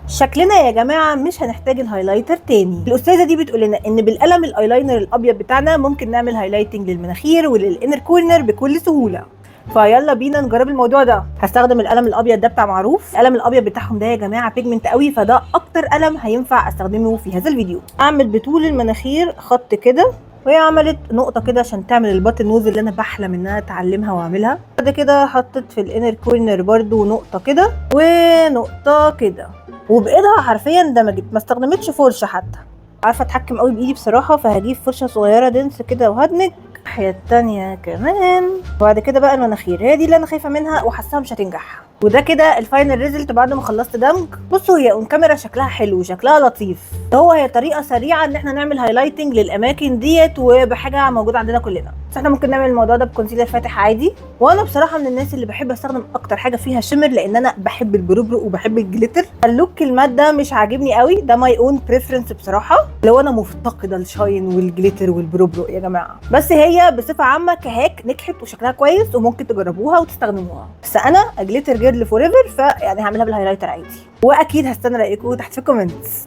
شكلنا يا جماعه مش هنحتاج الهايلايتر تاني. الاستاذه دي بتقول لنا ان بالقلم الايلاينر الابيض بتاعنا ممكن نعمل هايلايتنج للمناخير وللانر كورنر بكل سهوله. فيلا بينا نجرب الموضوع ده. هستخدم القلم الابيض ده بتاع معروف. القلم الابيض بتاعهم ده يا جماعه بيجمنت قوي، فده اكتر قلم هينفع استخدمه في هذا الفيديو. اعمل بطول المناخير خط كده، وهي عملت نقطه كده عشان تعمل الباتن نوز اللي انا بحلم ان انا اتعلمها واعملها. بعد كده حطت في الانر كورنر برده نقطه كده ونقطه كده، وبايدها حرفيا دمجت، ما استخدمتش فرشه حتى. عارفه اتحكم قوي بايدي بصراحه، فهجيب فرشه صغيره دنس كده وهدمج الناحيه التانيه كمان. وبعد كده بقى المناخير، هي دي اللي انا خايفه منها وحاساها مش هتنجح. وده كده الفاينل ريزلت بعد ما خلصت دمج. بصوا هي اون كاميرا شكلها حلو وشكلها لطيف. هي طريقه سريعه ان احنا نعمل هايلايتنج للاماكن ديت وبحاجه موجوده عندنا كلنا. بس احنا ممكن نعمل الموضوع ده بكونسيلر فاتح عادي. وانا بصراحه من الناس اللي بحب استخدم اكتر حاجه فيها شimmer، لان انا بحب البروبرو وبحب الجليتر. اللوك المات ده مش عاجبني قوي، ده ماي اون بريفرنس بصراحه، لو انا مفتقده الشاين والجليتر والبروبرو يا جماعه. بس هي بصفه عامه كهاك نجحت وشكلها كويس وممكن تجربوها وتستخدموها. بس انا جليتر جيرل فور ايفر، فيعني هعملها بالهايلايتر عادي. واكيد هستنى رايكم تحت في الكومنتس.